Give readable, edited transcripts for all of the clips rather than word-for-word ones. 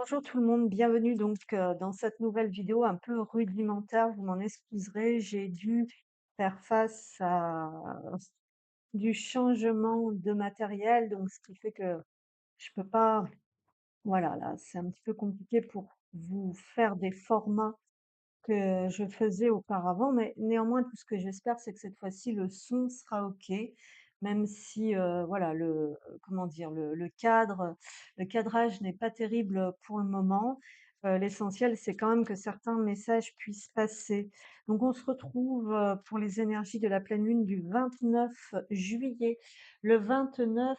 Bonjour tout le monde, bienvenue dans cette nouvelle vidéo un peu rudimentaire, vous m'en excuserez, j'ai dû faire face à du changement de matériel, donc ce qui fait que je peux pas, voilà, là c'est un petit peu compliqué pour vous faire des formats que je faisais auparavant, mais néanmoins, tout ce que j'espère, c'est que cette fois-ci, le son sera OK, même si, voilà, comment dire? Le cadrage n'est pas terrible, pour le moment. L'essentiel, c'est quand même que certains messages puissent passer. Donc on se retrouve, pour les énergies de la pleine lune du 29 juillet. Le 29,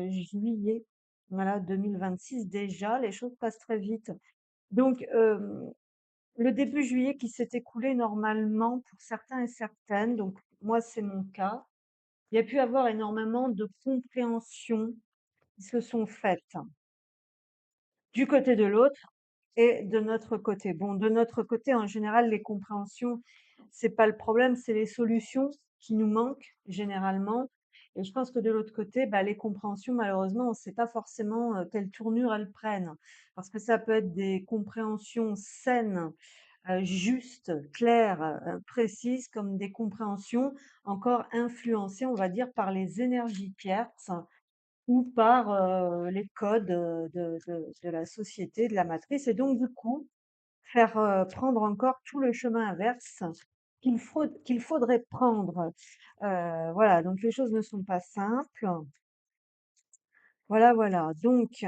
juillet, voilà, 2026 déjà, les choses passent très vite. Donc, le début juillet qui s'est écoulé normalement pour certains et certaines, donc moi c'est mon cas, il y a pu avoir énormément de compréhensions qui se sont faites du côté de l'autre et de notre côté. Bon, de notre côté, en général, les compréhensions, c'est pas le problème, c'est les solutions qui nous manquent généralement. Et je pense que de l'autre côté, bah, les compréhensions, malheureusement, on ne sait pas forcément quelle tournure elles prennent. Parce que ça peut être des compréhensions saines, justes, claires, précises, comme des compréhensions encore influencées, on va dire, par les énergies tierces ou par, les codes, de la société, de la matrice et donc du coup, faire, prendre encore tout le chemin inverse qu'il faudrait prendre. Voilà, donc les choses ne sont pas simples. Voilà, voilà, donc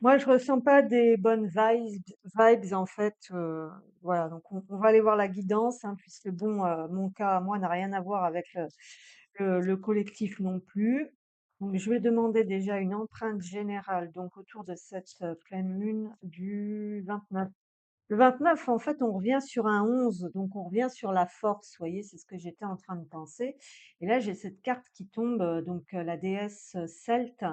moi je ressens pas des bonnes vibes en fait, voilà, donc on va aller voir la guidance, hein, puisque bon, mon cas à moi n'a rien à voir avec le collectif non plus. Donc je vais demander déjà une empreinte générale, donc autour de cette, pleine lune du 29. Le 29, en fait, on revient sur un 11, donc on revient sur la force, vous voyez? C'est ce que j'étais en train de penser et là, j'ai cette carte qui tombe, la déesse, celte,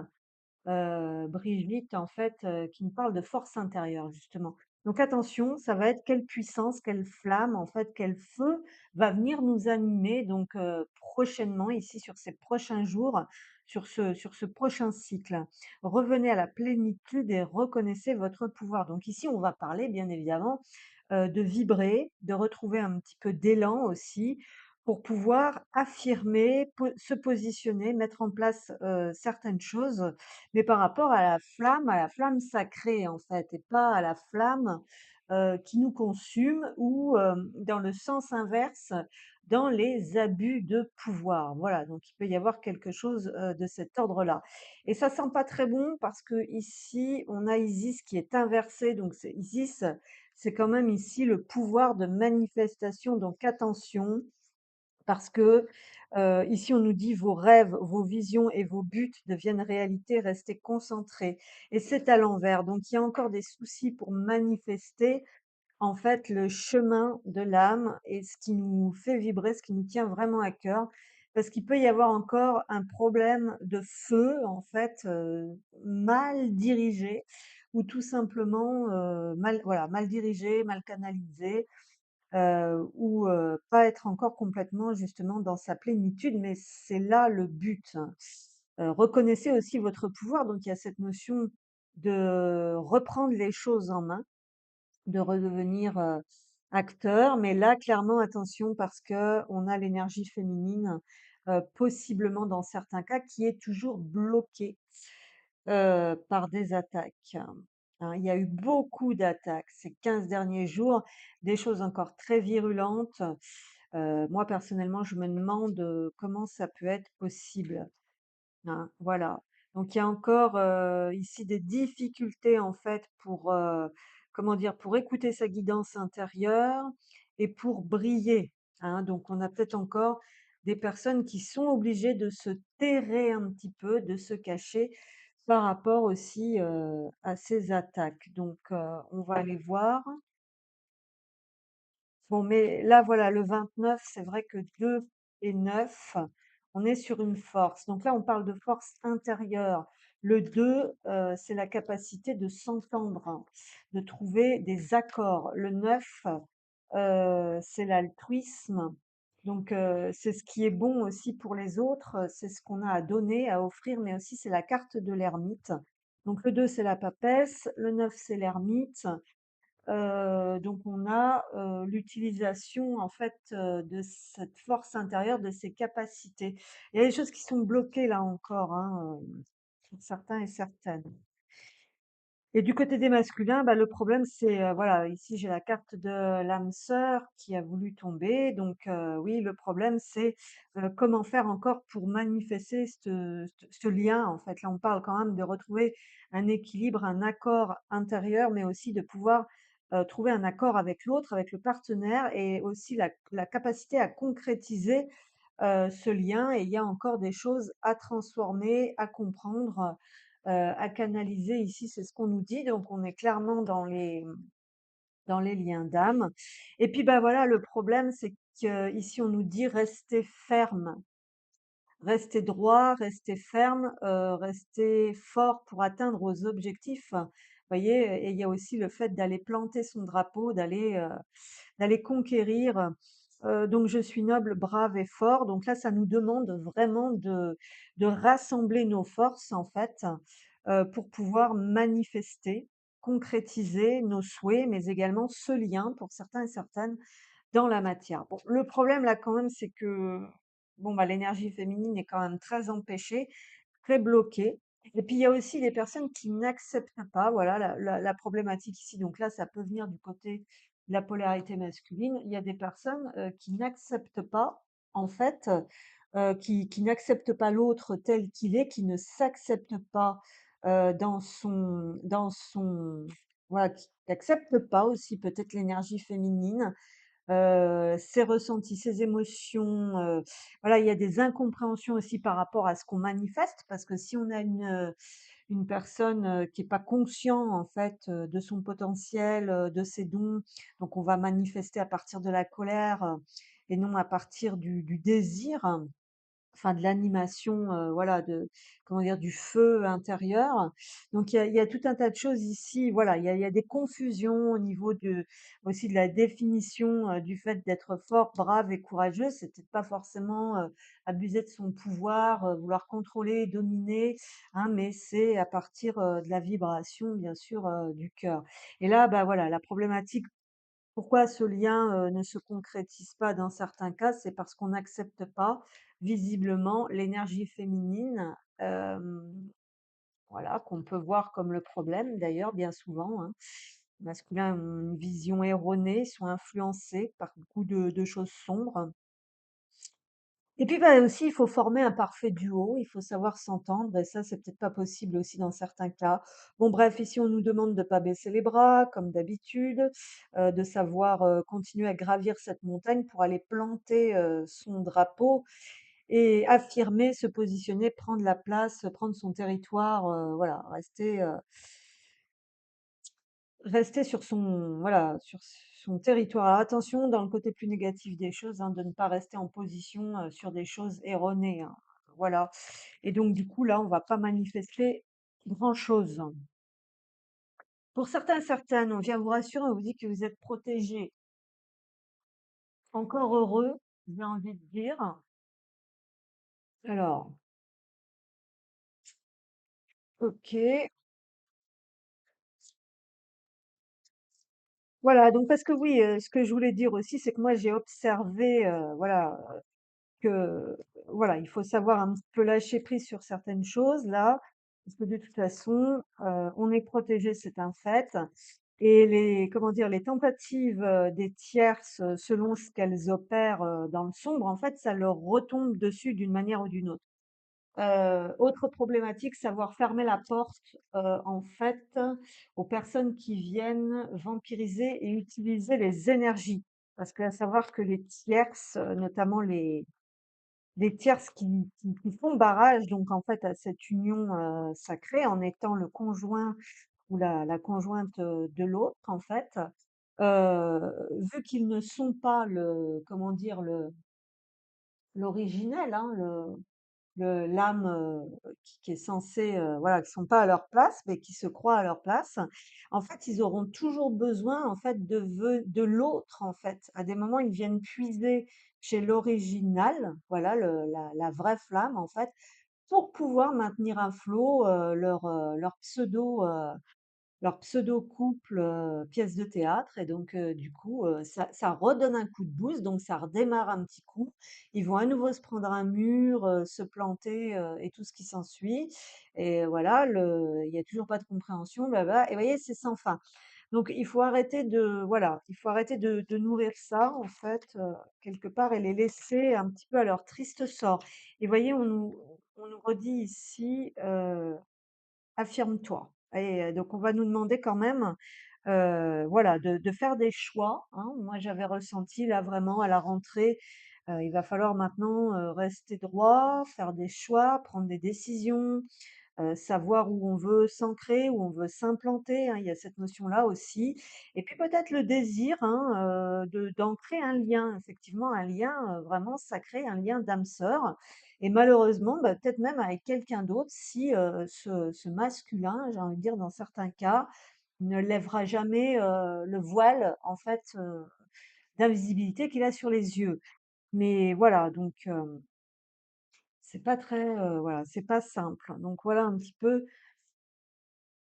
Brigitte, en fait, qui nous parle de force intérieure, justement. Donc attention, ça va être quelle puissance, quelle flamme, en fait, quel feu va venir nous animer, prochainement, ici, sur ces prochains jours, sur ce prochain cycle. Revenez à la plénitude et reconnaissez votre pouvoir. Donc ici, on va parler, bien évidemment, de vibrer, de retrouver un petit peu d'élan aussi, pour pouvoir affirmer, se positionner, mettre en place certaines choses, mais par rapport à la flamme sacrée en fait, et pas à la flamme qui nous consume ou dans le sens inverse, dans les abus de pouvoir. Voilà, donc il peut y avoir quelque chose de cet ordre-là. Et ça sent pas très bon parce que ici on a Isis qui est inversé, donc c'est Isis, c'est quand même ici le pouvoir de manifestation. Donc attention, parce que, ici on nous dit: «Vos rêves, vos visions et vos buts deviennent réalité, restez concentrés» et c'est à l'envers. Donc il y a encore des soucis pour manifester, en fait, le chemin de l'âme et ce qui nous fait vibrer, ce qui nous tient vraiment à cœur. Parce qu'il peut y avoir encore un problème de feu, en fait, mal dirigé ou tout simplement, mal dirigé, mal canalisé, ou pas être encore complètement justement dans sa plénitude, mais c'est là le but, hein. Reconnaissez aussi votre pouvoir, donc il y a cette notion de reprendre les choses en main, de redevenir, acteur, mais là clairement attention parce que on a l'énergie féminine, possiblement dans certains cas qui est toujours bloquée par des attaques, hein. Il y a eu beaucoup d'attaques ces 15 derniers jours, des choses encore très virulentes. Moi personnellement, je me demande, comment ça peut être possible, hein, voilà. Donc il y a encore, ici des difficultés en fait pour, comment dire? Pour écouter sa guidance intérieure et pour briller, hein. Donc on a peut-être encore des personnes qui sont obligées de se terrer un petit peu, de se cacher par rapport aussi, à ces attaques. Donc on va aller voir. Bon, mais là, voilà, le 29, c'est vrai que 2 et 9, on est sur une force. Donc là, on parle de force intérieure. Le 2, c'est la capacité de s'entendre, hein, de trouver des accords. Le 9, c'est l'altruisme. Donc, c'est ce qui est bon aussi pour les autres, c'est ce qu'on a à donner, à offrir, mais aussi c'est la carte de l'ermite. Donc le 2 c'est la papesse, le 9 c'est l'ermite. Donc on a, l'utilisation en fait, de cette force intérieure, de ses capacités. Il y a des choses qui sont bloquées là encore, hein, pour certains et certaines. Et du côté des masculins, bah, le problème c'est, voilà, ici j'ai la carte de l'âme sœur qui a voulu tomber, donc oui, le problème c'est, comment faire encore pour manifester ce lien, en fait. Là, on parle quand même de retrouver un équilibre, un accord intérieur, mais aussi de pouvoir, trouver un accord avec l'autre, avec le partenaire et aussi la capacité à concrétiser, ce lien et il y a encore des choses à transformer, à comprendre, à canaliser ici, c'est ce qu'on nous dit, donc on est clairement dans les liens d'âme et puis, bah, voilà, le problème, c'est qu'ici on nous dit: «Restez ferme, restez droit, restez ferme, restez fort pour atteindre vos objectifs». Vous voyez? Et il y a aussi le fait d'aller planter son drapeau, d'aller conquérir. Donc je suis noble, brave et fort. Donc là, ça nous demande vraiment de rassembler nos forces, en fait, pour pouvoir manifester, concrétiser nos souhaits, mais également ce lien, pour certains et certaines, dans la matière. Bon, le problème là, quand même, c'est que, bon, bah, l'énergie féminine est quand même très empêchée, très bloquée. Et puis il y a aussi les personnes qui n'acceptent pas, voilà, la problématique ici. Donc là, ça peut venir du côté de la polarité masculine. Il y a des personnes, qui n'acceptent pas, en fait, qui n'acceptent pas l'autre tel qu'il est, qui ne s'acceptent pas, dans son voilà, qui n'acceptent pas aussi peut-être l'énergie féminine, ses ressentis, ses émotions, voilà, il y a des incompréhensions aussi par rapport à ce qu'on manifeste parce que si on a une personne, qui est pas conscient en fait, de son potentiel, de ses dons, donc on va manifester à partir de la colère, et non à partir du désir. Enfin de l'animation, voilà, de comment dire? Du feu intérieur. Donc il y a tout un tas de choses ici, voilà, il y a des confusions au niveau de aussi de la définition, du fait d'être fort, brave et courageux. C'est peut-être pas forcément, abuser de son pouvoir, vouloir contrôler, dominer, hein, mais c'est à partir, de la vibration bien sûr, du cœur. Et là, bah, voilà, la problématique pourquoi ce lien, ne se concrétise pas dans certains cas? C'est parce qu'on n'accepte pas visiblement l'énergie féminine, voilà, qu'on peut voir comme le problème d'ailleurs bien souvent, hein. Les masculins ont une vision erronée, sont influencés par beaucoup de choses sombres. Et puis, bah, aussi, il faut former un parfait duo, il faut savoir s'entendre et ça, c'est peut-être pas possible aussi dans certains cas. Bon bref, ici, on nous demande de pas baisser les bras comme d'habitude, de savoir, continuer à gravir cette montagne pour aller planter, son drapeau et affirmer, se positionner, prendre la place, prendre son territoire, voilà, rester sur son voilà, sur son territoire. Alors attention, dans le côté plus négatif des choses, hein, de ne pas rester en position, sur des choses erronées, hein. Voilà et donc du coup, là, on va pas manifester grand-chose. Pour certains et certaines, on vient vous rassurer, on vous dit que vous êtes protégés. Encore heureux, j'ai envie de dire. Alors, OK. Voilà, donc parce que oui, ce que je voulais dire aussi, c'est que moi j'ai observé, voilà, que voilà, il faut savoir un petit peu lâcher prise sur certaines choses là, parce que de toute façon, on est protégé, c'est un fait et les comment dire? Les tentatives, des tierces, selon ce qu'elles opèrent, dans le sombre, en fait, ça leur retombe dessus d'une manière ou d'une autre. Autre problématique, savoir fermer la porte, en fait, aux personnes qui viennent vampiriser et utiliser les énergies. Parce qu'à savoir que les tierces, notamment les tierces qui font barrage donc en fait à cette union, sacrée en étant le conjoint ou la conjointe, de l'autre en fait, vu qu'ils ne sont pas le comment dire? L'originel, hein, l'âme, qui est censée, voilà, qui sont pas à leur place, mais qui se croient à leur place. En fait, ils auront toujours besoin, en fait, de l'autre, en fait. À des moments, ils viennent puiser chez l'original, voilà, la vraie flamme, en fait, pour pouvoir maintenir à flot, leur pseudo couple, pièce de théâtre. Et donc du coup, ça redonne un coup de boost, donc ça redémarre un petit coup. Ils vont à nouveau se prendre un mur, se planter, et tout ce qui s'ensuit. Et voilà, il y a toujours pas de compréhension, blabla, et vous voyez, c'est sans fin. Donc il faut arrêter de voilà, il faut arrêter de nourrir ça en fait, quelque part, et les laisser un petit peu à leur triste sort. Et vous voyez, on nous redit ici, affirme-toi. Et donc on va nous demander quand même, voilà, de faire des choix, hein. Moi, j'avais ressenti là vraiment à la rentrée, il va falloir maintenant, rester droit, faire des choix, prendre des décisions, savoir où on veut s'ancrer, où on veut s'implanter, hein. Il y a cette notion-là aussi. Et puis peut-être le désir, hein, d'ancrer un lien, effectivement un lien, vraiment sacré, un lien d'âme sœur. Et malheureusement, bah, peut-être même avec quelqu'un d'autre si, ce masculin, j'ai envie de dire dans certains cas, ne lèvera jamais, le voile en fait, d'invisibilité qu'il a sur les yeux. Mais voilà, donc c'est pas très, voilà, c'est pas simple. Donc voilà un petit peu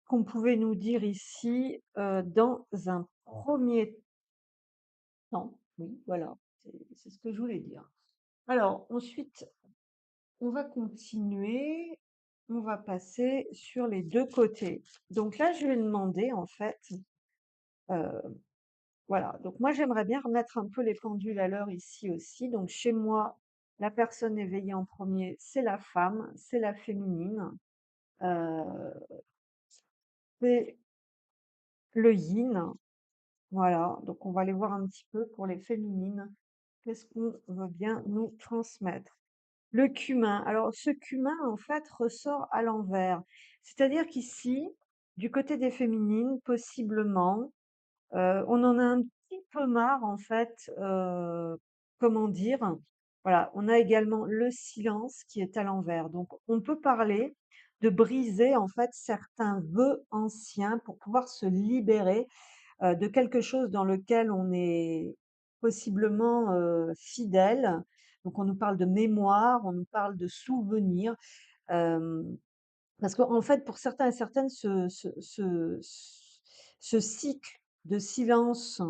qu'on pouvait nous dire ici, dans un premier temps. Oui, voilà, c'est ce que je voulais dire. Alors ensuite, on va continuer, on va passer sur les 2 côtés. Donc là, je vais demander en fait, heu, voilà, donc moi j'aimerais bien remettre un peu les pendules à l'heure ici aussi. Donc chez moi, la personne éveillée en premier, c'est la femme, c'est la féminine, heu, c'est le yin. Voilà, donc on va aller voir un petit peu pour les féminines, qu'est-ce qu'on veut bien nous transmettre. Le cumin. Alors ce cumin, en fait, ressort à l'envers. C'est-à-dire qu'ici, du côté des féminines, possiblement, on en a un petit peu marre, en fait, comment dire? Voilà, on a également le silence qui est à l'envers. Donc on peut parler de briser, en fait, certains vœux anciens pour pouvoir se libérer de quelque chose dans lequel on est possiblement, fidèle. Donc on nous parle de mémoire, on nous parle de souvenirs, hem, parce qu'en fait, pour certains et certaines, ce cycle de silence,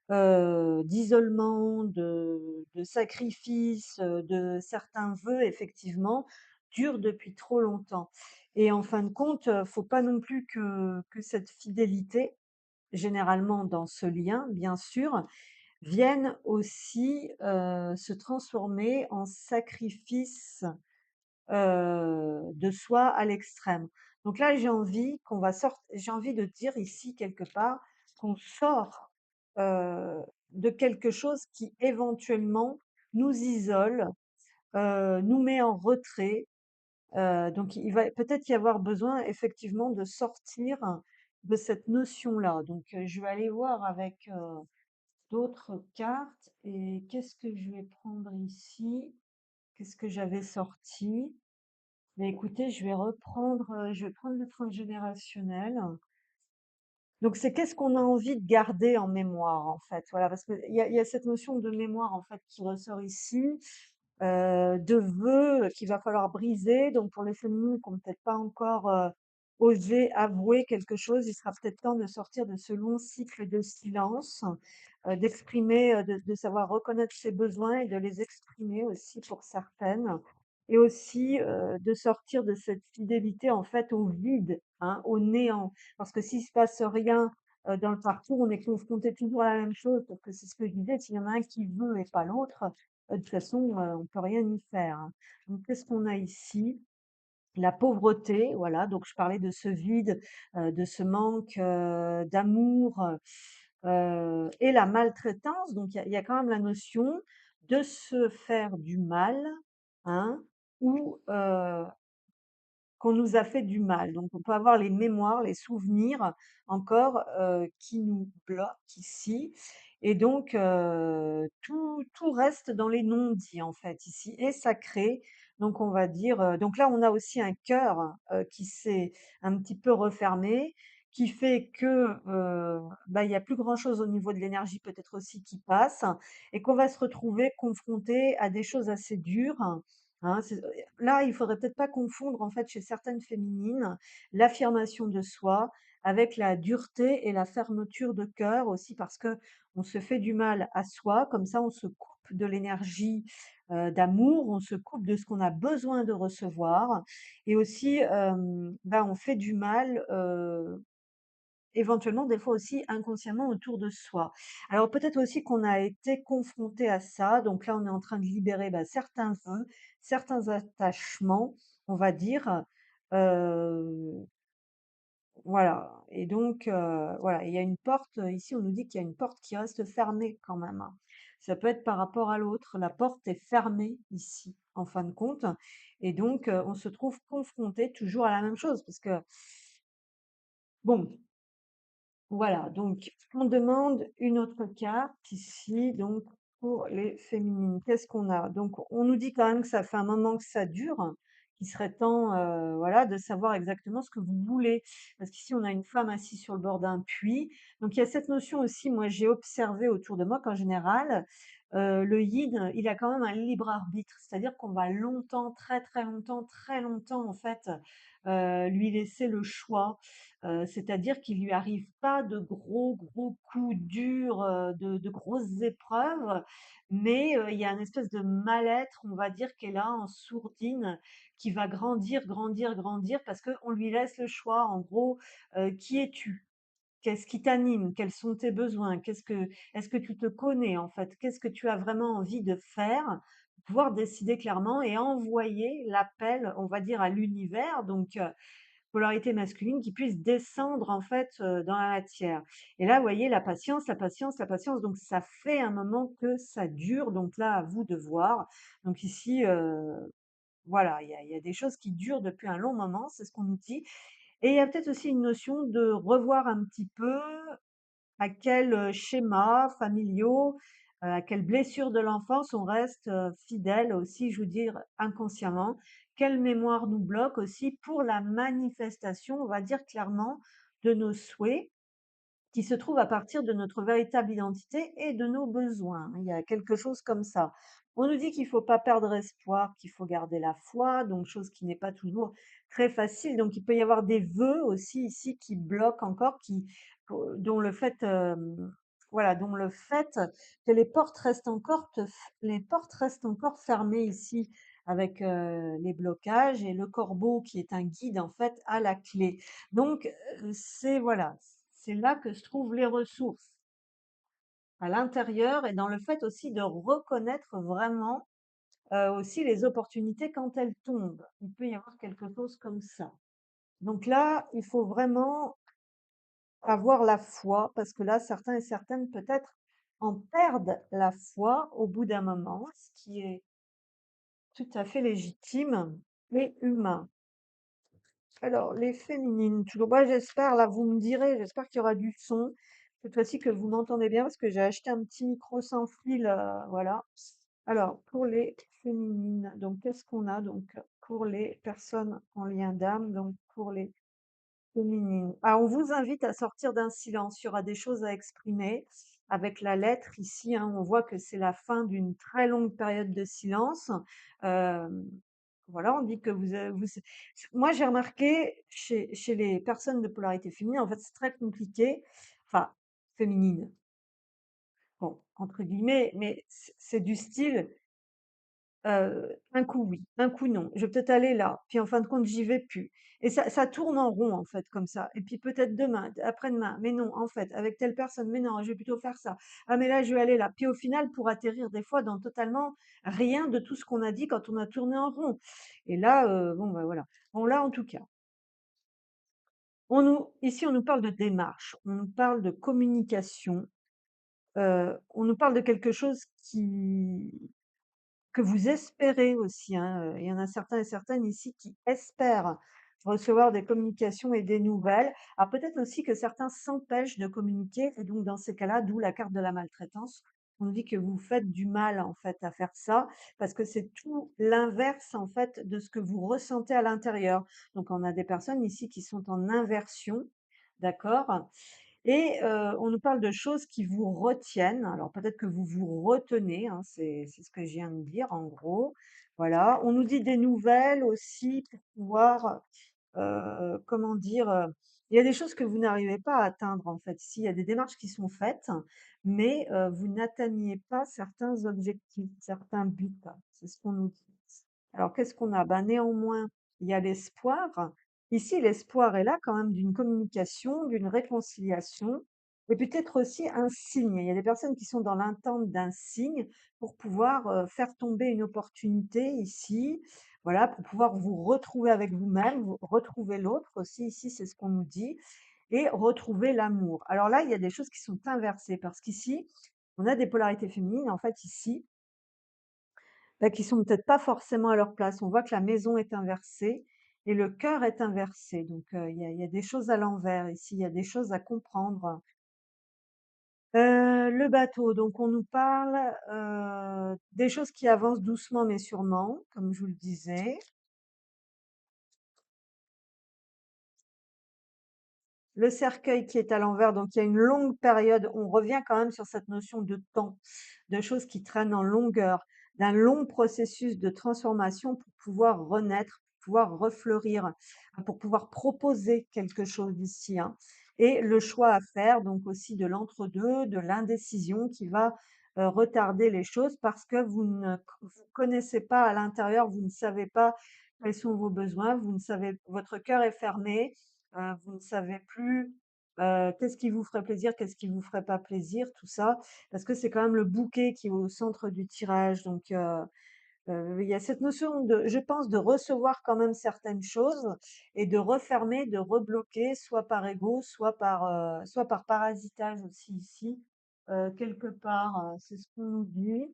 d'isolement, de sacrifice, de certains vœux effectivement, dure depuis trop longtemps. Et en fin de compte, faut pas non plus que cette fidélité, généralement dans ce lien, bien sûr, viennent aussi, se transformer en sacrifice, de soi à l'extrême. Donc là, j'ai envie de dire ici quelque part qu'on sort, heu, de quelque chose qui éventuellement nous isole, nous met en retrait. Donc il va peut-être y avoir besoin effectivement de sortir de cette notion-là. Donc je vais aller voir avec, d'autres cartes. Et qu'est-ce que je vais prendre ici? Qu'est-ce que j'avais sorti? Mais écoutez, je vais prendre le transgénérationnel. Donc c'est qu'est-ce qu'on a envie de garder en mémoire, en fait? Voilà, parce qu'il y a cette notion de mémoire, en fait, qui ressort ici, de vœux qu'il va falloir briser. Donc pour les féminines qui ont peut-être pas encore, osé avouer quelque chose, il sera peut-être temps de sortir de ce long cycle de silence, d'exprimer, de savoir reconnaître ses besoins et de les exprimer aussi pour certaines. Et aussi, de sortir de cette fidélité, en fait, au vide, hein, au néant. Parce que s'il se passe rien, dans le parcours, on est confronté toujours à la même chose. Parce que c'est ce que je disais, s'il y en a un qui veut et pas l'autre, de toute façon, on peut rien y faire, hein. Donc qu'est-ce qu'on a ici? La pauvreté, voilà, donc je parlais de ce vide, de ce manque, d'amour, et la maltraitance. Donc il y a quand même la notion de se faire du mal, hein, ou qu'on nous a fait du mal. Donc on peut avoir les mémoires, les souvenirs encore, qui nous bloquent ici. Et donc tout reste dans les non-dits en fait ici, et sacré. Donc on va dire, donc là on a aussi un cœur, qui s'est un petit peu refermé, qui fait que, bah, il y a plus grand chose au niveau de l'énergie peut-être aussi qui passe, et qu'on va se retrouver confronté à des choses assez dures, Hein, là, il faudrait peut-être pas confondre, en fait, chez certaines féminines, l'affirmation de soi avec la dureté et la fermeture de cœur aussi parce que on se fait du mal à soi, comme ça on se coupe de l'énergie, d'amour, on se coupe de ce qu'on a besoin de recevoir et aussi, on fait du mal, éventuellement, des fois aussi inconsciemment autour de soi. Alors peut-être aussi qu'on a été confronté à ça, donc là on est en train de libérer, certains vœux, certains attachements, on va dire, heu, voilà et donc voilà, il y a une porte, ici on nous dit qu'il y a une porte qui reste fermée quand même, hein. Ça peut être par rapport à l'autre, la porte est fermée ici, en fin de compte et donc on se trouve confronté toujours à la même chose parce que bon, voilà, donc on demande une autre carte ici, donc pour les féminines. Qu'est-ce qu'on a? Donc on nous dit quand même que ça fait un moment que ça dure, qu'il serait temps, voilà, de savoir exactement ce que vous voulez. Parce qu'ici, on a une femme assise sur le bord d'un puits. Donc il y a cette notion aussi, moi j'ai observé autour de moi qu'en général, le yin, il a quand même un libre arbitre. C'est-à-dire qu'on va longtemps, très, très longtemps en fait, lui laisser le choix. C'est-à-dire qu'il lui arrive pas de gros coups durs, de grosses épreuves, mais il y a une espèce de mal-être, on va dire, qui est là en sourdine, qui va grandir, grandir, grandir parce qu'on lui laisse le choix. En gros, qui es-tu? Qu'est-ce qui t'anime? Quels sont tes besoins? Est-ce que tu te connais en fait? Qu'est-ce que tu as vraiment envie de faire? Pouvoir décider clairement et envoyer l'appel, on va dire, à l'univers. Donc, polarité masculine qui puisse descendre en fait, dans la matière. Et là, vous voyez la patience, la patience, la patience, donc ça fait un moment que ça dure, donc là, à vous de voir. Donc ici, voilà, il y a des choses qui durent depuis un long moment, c'est ce qu'on nous dit. Et il y a peut-être aussi une notion de revoir un petit peu à quels, schémas familiaux, à quelles blessures de l'enfance on reste, fidèle aussi, je veux dire inconsciemment. Quelle mémoire nous bloque aussi pour la manifestation, on va dire clairement, de nos souhaits qui se trouve à partir de notre véritable identité et de nos besoins. Il y a quelque chose comme ça. On nous dit qu'il faut pas perdre espoir, qu'il faut garder la foi, donc chose qui n'est pas toujours très facile. Donc il peut y avoir des vœux aussi ici qui bloquent encore, dont le fait, voilà, dont le fait que les portes restent encore fermées ici avec les blocages et le corbeau qui est un guide en fait à la clé. Donc c'est voilà, c'est là que se trouvent les ressources, à l'intérieur et dans le fait aussi de reconnaître vraiment, aussi les opportunités quand elles tombent. Il peut y avoir quelque chose comme ça. Donc là, il faut vraiment avoir la foi parce que là, certains et certaines peut-être en perdent la foi au bout d'un moment, ce qui est tout à fait légitime et humain. Alors, les féminines, toujours, bah, j'espère, là, vous me direz, j'espère qu'il y aura du son. Cette fois-ci que vous m'entendez bien parce que j'ai acheté un petit micro sans fil, voilà. Alors, pour les féminines, donc qu'est-ce qu'on a donc pour les personnes en lien d'âme, donc pour les féminines? Ah, on vous invite à sortir d'un silence. Il y aura des choses à exprimer. Avec la lettre ici, hein, on voit que c'est la fin d'une très longue période de silence. Euh, voilà, on dit que moi j'ai remarqué chez les personnes de polarité féminine, en fait, c'est très compliqué, enfin, féminine, bon, entre guillemets, mais c'est du style, un coup oui, un coup non. Je vais peut-être aller là, puis en fin de compte, j'y vais plus. Et ça tourne en rond, en fait, comme ça. Et puis peut-être demain, après-demain, mais non, en fait, avec telle personne, mais non, je vais plutôt faire ça. Ah, mais là, je vais aller là. Puis au final, pour atterrir des fois dans totalement rien de tout ce qu'on a dit quand on a tourné en rond. Et là, bon, bah voilà. Bon, là, en tout cas, ici, on nous parle de démarche, on nous parle de communication, on nous parle de quelque chose que vous espérez aussi, hein, il y en a certains et certaines ici qui espèrent recevoir des communications et des nouvelles. Alors peut-être aussi que certains s'empêchent de communiquer et donc dans ces cas-là, d'où la carte de la maltraitance. On dit que vous faites du mal en fait à faire ça parce que c'est tout l'inverse en fait de ce que vous ressentez à l'intérieur. Donc on a des personnes ici qui sont en inversion, d'accord? et on nous parle de choses qui vous retiennent. Alors peut-être que vous vous retenez, hein, c'est ce que je viens de dire en gros. Voilà. On nous dit des nouvelles aussi pour pouvoir, comment dire? Il y a des choses que vous n'arrivez pas à atteindre en fait. Ici, il y a des démarches qui sont faites, mais vous n'atteignez pas certains objectifs, certains buts. C'est ce qu'on nous dit. Alors qu'est-ce qu'on a? Ben, néanmoins, il y a l'espoir. Ici, l'espoir est là quand même d'une communication, d'une réconciliation et peut-être aussi un signe. Il y a des personnes qui sont dans l'attente d'un signe pour pouvoir, faire tomber une opportunité ici, voilà, pour pouvoir vous retrouver avec vous-même, vous retrouver l'autre aussi ici, c'est ce qu'on nous dit et retrouver l'amour. Alors là, il y a des choses qui sont inversées parce qu'ici, on a des polarités féminines en fait ici, bah, qui sont peut-être pas forcément à leur place. On voit que la maison est inversée et le cœur est inversé. Donc, il y a des choses à l'envers ici, il y a des choses à comprendre. Le bateau, donc on nous parle, des choses qui avancent doucement mais sûrement, comme je vous le disais. Le cercueil qui est à l'envers, donc il y a une longue période, on revient quand même sur cette notion de temps, de choses qui traînent en longueur, d'un long processus de transformation pour pouvoir renaître, pour pouvoir refleurir, pour pouvoir proposer quelque chose d'ici, hein. Et le choix à faire, donc aussi de l'entre-deux, de l'indécision qui va retarder les choses parce que vous connaissez pas à l'intérieur, vous ne savez pas quels sont vos besoins, vous ne savez, votre cœur est fermé, vous ne savez plus, qu'est-ce qui vous ferait plaisir, qu'est-ce qui vous ferait pas plaisir, tout ça. Parce que c'est quand même le bouquet qui est au centre du tirage. Donc, il y a cette notion de, je pense, de recevoir quand même certaines choses et de refermer, de rebloquer, soit par ego, soit par parasitage aussi ici, quelque part, c'est ce qu'on nous dit.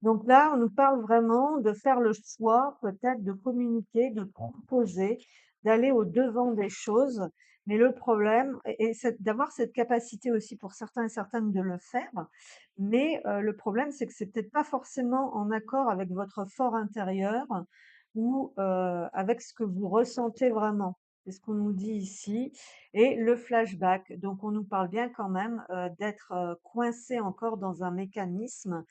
Donc là, on nous parle vraiment de faire le choix, peut-être de communiquer, de proposer, d'aller au-devant des choses. Mais le problème, et c'est d'avoir cette capacité aussi pour certains et certaines de le faire. Mais le problème, c'est que c'est peut-être pas forcément en accord avec votre fort intérieur ou avec ce que vous ressentez vraiment. C'est ce qu'on nous dit ici. Et le flashback. Donc, on nous parle bien quand même d'être coincé encore dans un mécanisme,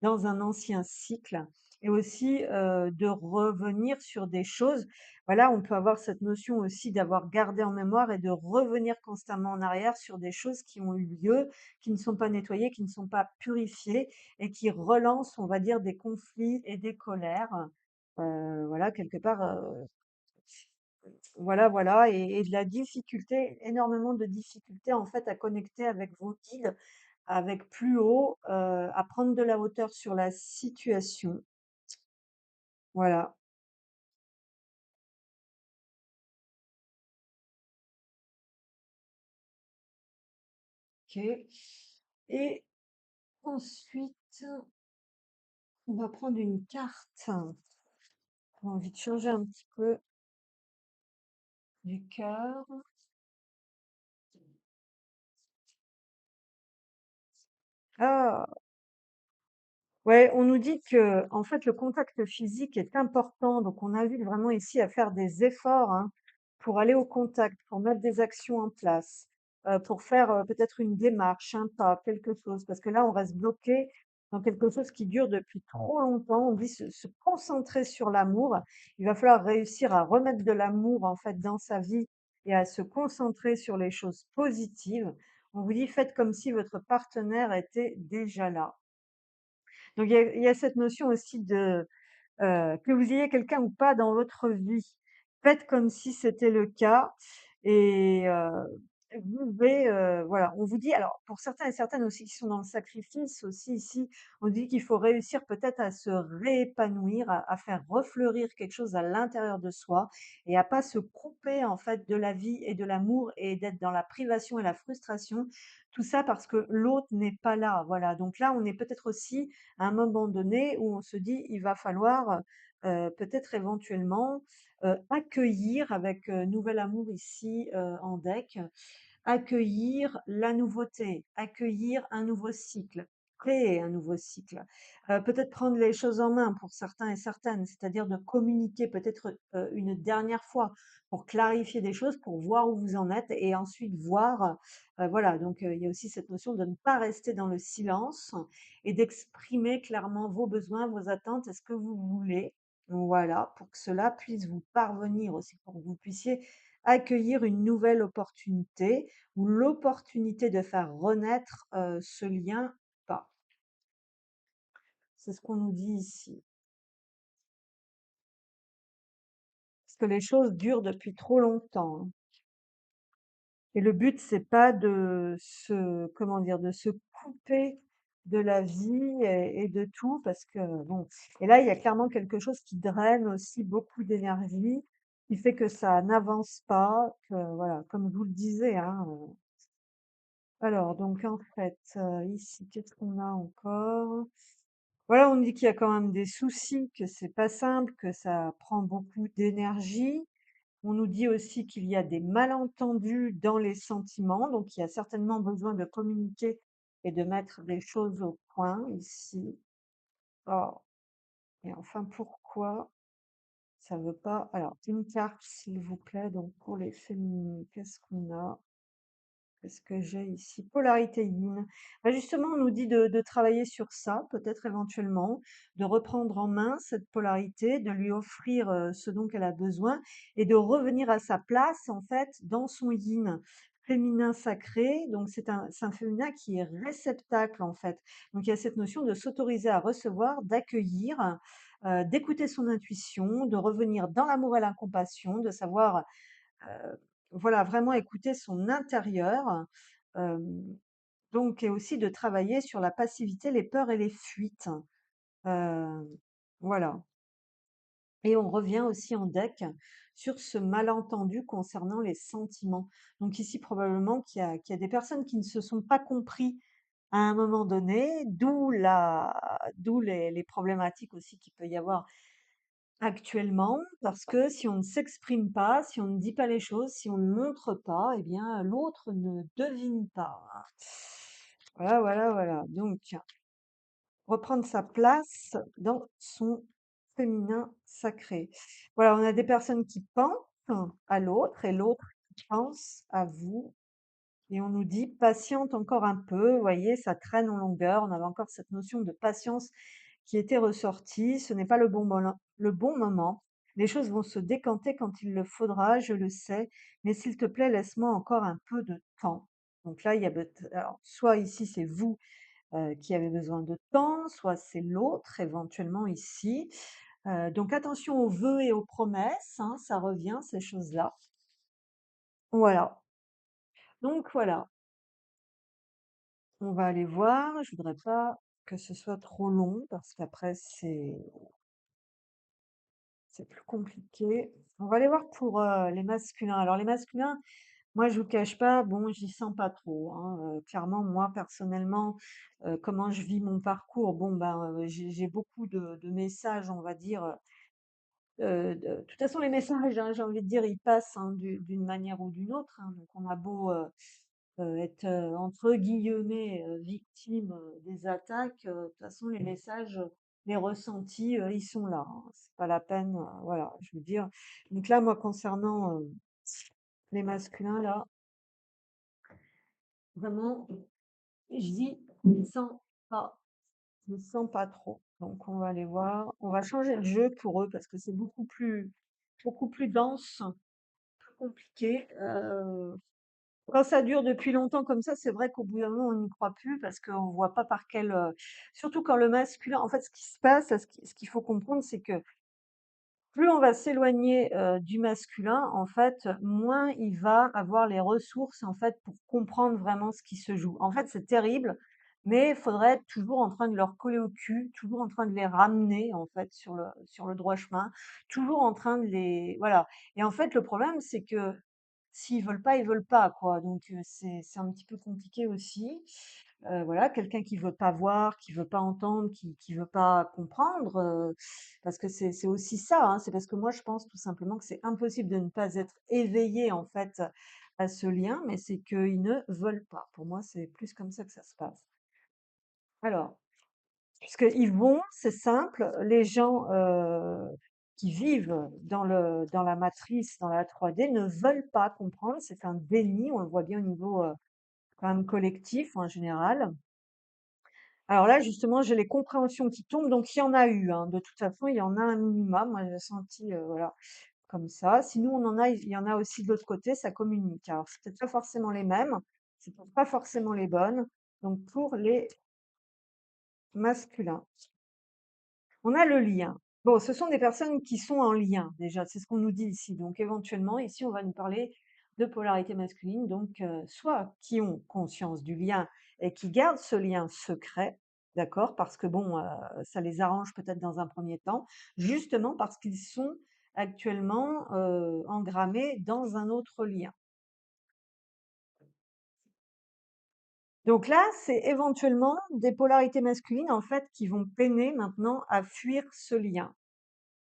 dans un ancien cycle et aussi, de revenir sur des choses. Voilà, on peut avoir cette notion aussi d'avoir gardé en mémoire et de revenir constamment en arrière sur des choses qui ont eu lieu, qui ne sont pas nettoyées, qui ne sont pas purifiées et qui relancent, on va dire, des conflits et des colères. Voilà, quelque part, voilà, voilà et de la difficulté, énormément de difficultés, en fait, à connecter avec vos guides, avec plus haut, à prendre de la hauteur sur la situation. Voilà, OK et ensuite, on va prendre une carte. J'ai envie de changer un petit peu du cœur. Ah! Ouais, on nous dit que, en fait, le contact physique est important. Donc, on invite vraiment ici à faire des efforts, hein, pour aller au contact, pour mettre des actions en place, pour faire peut-être une démarche, un pas, quelque chose. Parce que là, on reste bloqué dans quelque chose qui dure depuis trop longtemps. On dit se concentrer sur l'amour. Il va falloir réussir à remettre de l'amour, en fait, dans sa vie et à se concentrer sur les choses positives. On vous dit, faites comme si votre partenaire était déjà là. Donc il y a cette notion aussi de, que vous ayez quelqu'un ou pas dans votre vie, faites comme si c'était le cas et vous devez, voilà, on vous dit alors pour certains et certaines aussi qui sont dans le sacrifice aussi ici, on dit qu'il faut réussir peut-être à se réépanouir, à faire refleurir quelque chose à l'intérieur de soi et à pas se couper en fait de la vie et de l'amour et d'être dans la privation et la frustration. Tout ça parce que l'autre n'est pas là, voilà. Donc là, on est peut-être aussi à un moment donné où on se dit: «Il va falloir, peut-être éventuellement, accueillir» avec, Nouvel Amour ici, en deck, accueillir la nouveauté, accueillir un nouveau cycle. créer un nouveau cycle. Peut-être prendre les choses en main pour certains et certaines, c'est-à-dire de communiquer peut-être, une dernière fois pour clarifier des choses, pour voir où vous en êtes et ensuite voir, voilà, donc il y a aussi cette notion de ne pas rester dans le silence et d'exprimer clairement vos besoins, vos attentes et ce que vous voulez. Voilà, pour que cela puisse vous parvenir aussi, pour que vous puissiez accueillir une nouvelle opportunité ou l'opportunité de faire renaître, ce lien pas. C'est ce qu'on nous dit ici. Parce que les choses durent depuis trop longtemps, hein. Et le but, c'est pas de se, comment dire, de se couper de la vie et de tout, parce que bon. Et là, il y a clairement quelque chose qui draine aussi beaucoup d'énergie, qui fait que ça n'avance pas, que voilà, comme je vous le disais, hein. Alors, donc en fait, ici, qu'est-ce qu'on a encore? Voilà, on dit qu'il y a quand même des soucis, que c'est pas simple, que ça prend beaucoup d'énergie. On nous dit aussi qu'il y a des malentendus dans les sentiments, donc il y a certainement besoin de communiquer et de mettre des choses au point ici. Oh, et enfin, pourquoi ça veut pas? Alors, une carte, s'il vous plaît, donc pour les féminines, qu'est-ce qu'on a? Qu'est-ce que j'ai ici? Polarité yin. Bah, justement, on nous dit de travailler sur ça, peut-être éventuellement, de reprendre en main cette polarité, de lui offrir ce dont elle a besoin et de revenir à sa place, en fait, dans son yin féminin sacré. Donc, c'est un féminin qui est réceptacle, en fait. Donc, il y a cette notion de s'autoriser à recevoir, d'accueillir, d'écouter son intuition, de revenir dans l'amour et la compassion, de savoir voilà, vraiment écouter son intérieur, hem, donc et aussi de travailler sur la passivité, les peurs et les fuites, voilà. Et on revient aussi en deck sur ce malentendu concernant les sentiments. Donc ici, probablement qu'il y a des personnes qui ne se sont pas compris à un moment donné, d'où les problématiques aussi qu'il peut y avoir actuellement, parce que si on ne s'exprime pas, si on ne dit pas les choses, si on ne montre pas, eh bien, l'autre ne devine pas. Voilà, voilà, voilà. Donc, reprendre sa place dans son féminin sacré. Voilà, on a des personnes qui pensent à l'autre et l'autre qui pense à vous. Et on nous dit patiente encore un peu, vous voyez, ça traîne en longueur. On avait encore cette notion de patience qui était ressortie. Ce n'est pas le bon moment. Les choses vont se décanter quand il le faudra, je le sais, mais s'il te plaît, laisse-moi encore un peu de temps. Donc là, il y a alors, soit ici c'est vous qui avez besoin de temps, soit c'est l'autre éventuellement ici. Donc attention aux vœux et aux promesses, hein, ça revient ces choses-là. Voilà. Donc voilà. On va aller voir. Je voudrais pas que ce soit trop long parce qu'après c'est plus compliqué. On va aller voir pour, les masculins. Alors les masculins, moi je vous cache pas, bon, j'y sens pas trop, hein, clairement moi personnellement, comment je vis mon parcours, bon ben, j'ai beaucoup de messages, on va dire, de toute façon les messages, hein, j'ai envie de dire, ils passent, hein, d'une manière ou d'une autre, hein, donc on a beau, être, entre guillemets, victime, des attaques, de toute façon les messages, les ressentis, ils sont là, hein. C'est pas la peine, voilà, je veux dire. Donc là, moi concernant, les masculins là, vraiment, je dis: «Je ne sens pas, je ne sens pas trop». Donc on va aller voir. On va changer de jeu pour eux parce que c'est beaucoup plus dense, plus compliqué, quand ça dure depuis longtemps comme ça, c'est vrai qu'au bout d'un moment, on n'y croit plus parce qu'on voit pas par quel, surtout quand le masculin en fait, ce qui se passe, ce qu'il faut comprendre, c'est que plus on va s'éloigner, du masculin, en fait, moins il va avoir les ressources, en fait, pour comprendre vraiment ce qui se joue. En fait, c'est terrible, mais il faudrait être toujours en train de leur coller au cul, toujours en train de les ramener, en fait, sur le droit chemin, toujours en train de les voilà. Et en fait, le problème, c'est que s'ils veulent pas, ils veulent pas, quoi. Donc, c'est un petit peu compliqué aussi. Voilà, quelqu'un qui veut pas voir, qui veut pas entendre, qui veut pas comprendre, parce que c'est aussi ça, hein. C'est parce que moi, je pense tout simplement que c'est impossible de ne pas être éveillé, en fait, à ce lien, mais c'est qu'ils ne veulent pas. Pour moi, c'est plus comme ça que ça se passe. Alors, puisqu'ils vont, c'est simple, les gens, qui vivent dans la matrice, dans la 3D ne veulent pas comprendre, c'est un déni, on le voit bien au niveau, quand même collectif en général. Alors là, justement, j'ai les compréhensions qui tombent, donc il y en a eu, hein. De toute façon, il y en a un minimum. Moi, j'ai senti, voilà, comme ça. Sinon, il y en a aussi de l'autre côté, ça communique. Alors, c'est peut-être pas forcément les mêmes, c'est peut-être pas forcément les bonnes. Donc, pour les masculins, on a le lien. Bon, ce sont des personnes qui sont en lien, déjà, c'est ce qu'on nous dit ici. Donc, éventuellement, ici, on va nous parler de polarité masculine, donc soit qui ont conscience du lien et qui gardent ce lien secret, d'accord, parce que bon, ça les arrange peut-être dans un premier temps, justement parce qu'ils sont actuellement engrammés dans un autre lien. Donc là, c'est éventuellement des polarités masculines, en fait, qui vont peiner maintenant à fuir ce lien.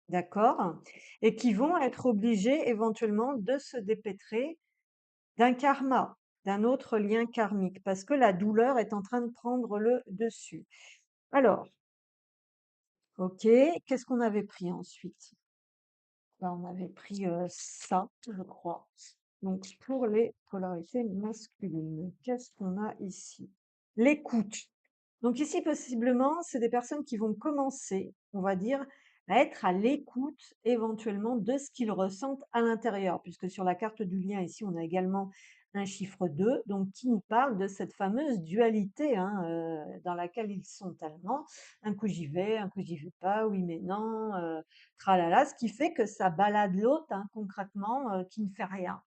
D'accord? Et qui vont être obligés éventuellement de se dépêtrer d'un karma, d'un autre lien karmique, parce que la douleur est en train de prendre le dessus. Alors, OK, qu'est-ce qu'on avait pris ensuite? Bah, on avait pris, ça, je crois. Donc pour les polarités masculines, qu'est-ce qu'on a ici? L'écoute. Donc ici, possiblement, c'est des personnes qui vont commencer, on va dire, à être à l'écoute éventuellement de ce qu'ils ressentent à l'intérieur, puisque sur la carte du lien, ici, on a également un chiffre 2, donc qui nous parle de cette fameuse dualité, hein, dans laquelle ils sont tellement. Un coup j'y vais, un coup j'y vais pas, oui mais non, tralala, ce qui fait que ça balade l'autre, hein, concrètement, qui ne fait rien,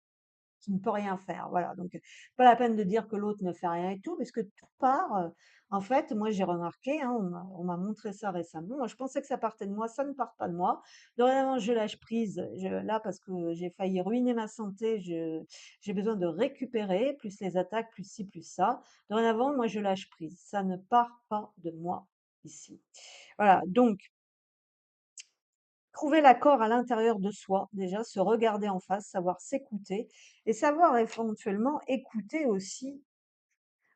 qui ne peut rien faire. Voilà, donc pas la peine de dire que l'autre ne fait rien et tout, parce que tout part. En fait, moi j'ai remarqué, hein, on m'a montré ça récemment. Moi, je pensais que ça partait de moi, ça ne part pas de moi. Dorénavant, je lâche prise. Là, parce que j'ai failli ruiner ma santé, j'ai besoin de récupérer, plus les attaques, plus ci, plus ça. Dorénavant, moi je lâche prise. Ça ne part pas de moi ici. Voilà, donc trouver l'accord à l'intérieur de soi, déjà, se regarder en face, savoir s'écouter et savoir éventuellement écouter aussi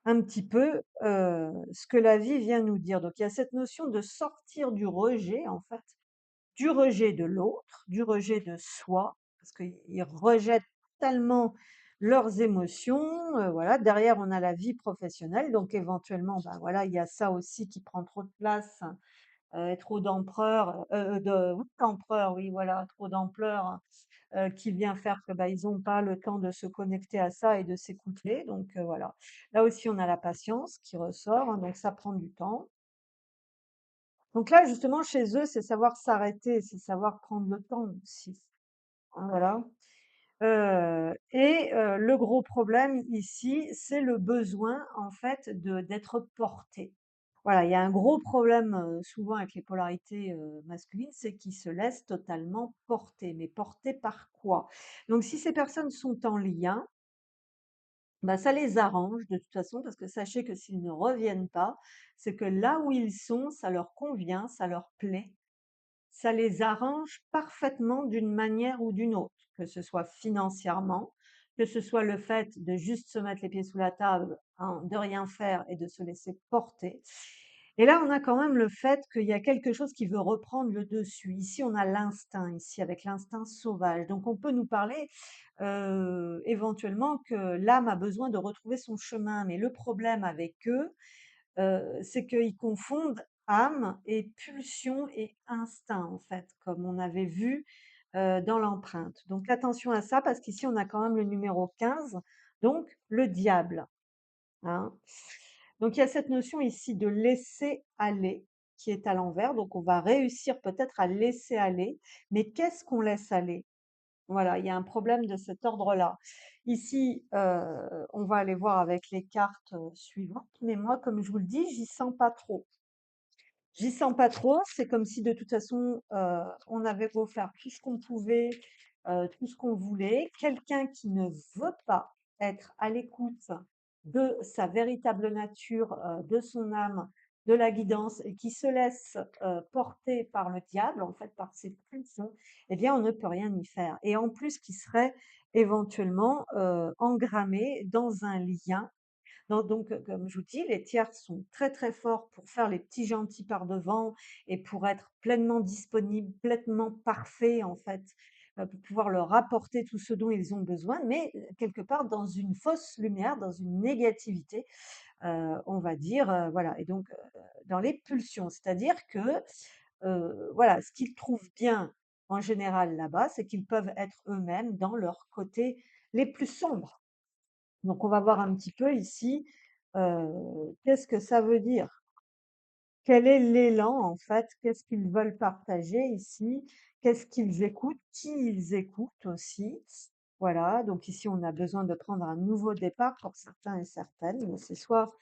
un petit peu, ce que la vie vient nous dire. Donc il y a cette notion de sortir du rejet, en fait, du rejet de l'autre, du rejet de soi, parce qu'ils rejettent tellement leurs émotions, voilà. Derrière, on a la vie professionnelle, donc éventuellement, bah, voilà, il y a ça aussi qui prend trop de place, trop d'empereur, de oui, d'empereur, oui, voilà, trop d'ampleur, qui vient faire que, bah, ils ont pas le temps de se connecter à ça et de s'écouter, donc voilà. Là aussi, on a la patience qui ressort, hein, donc ça prend du temps. Donc là, justement, chez eux, c'est savoir s'arrêter, c'est savoir prendre le temps aussi, hein, voilà. Le gros problème ici, c'est le besoin, en fait, d'être porté. Voilà, il y a un gros problème, souvent avec les polarités, masculines, c'est qu'ils se laissent totalement porter. Mais porter par quoi? Donc si ces personnes sont en lien, bah, ça les arrange de toute façon parce que sachez que s'ils ne reviennent pas, c'est que là où ils sont, ça leur convient, ça leur plaît, ça les arrange parfaitement d'une manière ou d'une autre, que ce soit financièrement, que ce soit le fait de juste se mettre les pieds sous la table, hein, de rien faire et de se laisser porter. Et là, on a quand même le fait qu'il y a quelque chose qui veut reprendre le dessus. Ici, on a l'instinct, ici, avec l'instinct sauvage. Donc, on peut nous parler éventuellement que l'âme a besoin de retrouver son chemin. Mais le problème avec eux, c'est qu'ils confondent âme et pulsion et instinct, en fait, comme on avait vu, dans l'empreinte. Donc attention à ça parce qu'ici on a quand même le numéro 15, donc le diable, hein. Donc il y a cette notion ici de laisser aller qui est à l'envers, donc on va réussir peut-être à laisser aller, mais qu'est-ce qu'on laisse aller? Voilà, il y a un problème de cet ordre-là. Ici, on va aller voir avec les cartes, suivantes, mais moi, comme je vous le dis, j'y sens pas trop. J'y sens pas trop, c'est comme si de toute façon, on avait beau faire tout ce qu'on pouvait, tout ce qu'on voulait, quelqu'un qui ne veut pas être à l'écoute de sa véritable nature, de son âme, de la guidance et qui se laisse, porter par le diable, en fait, par ses pulsions, eh bien, on ne peut rien y faire et en plus qui serait éventuellement, engrammé dans un lien Comme je vous dis, les tiers sont très, très forts pour faire les petits gentils par devant et pour être pleinement disponibles, pleinement parfaits, en fait, pour pouvoir leur apporter tout ce dont ils ont besoin, mais quelque part dans une fausse lumière, dans une négativité, on va dire, voilà. Et donc, dans les pulsions, c'est-à-dire que, voilà, ce qu'ils trouvent bien en général là-bas, c'est qu'ils peuvent être eux-mêmes dans leur côté les plus sombres. Donc on va voir un petit peu ici, qu'est-ce que ça veut dire? Quel est l'élan en fait? Qu'est-ce qu'ils veulent partager ici? Qu'est-ce qu'ils écoutent? Qui ils écoutent aussi? Voilà, donc ici on a besoin de prendre un nouveau départ pour certains et certaines, mais c'est soit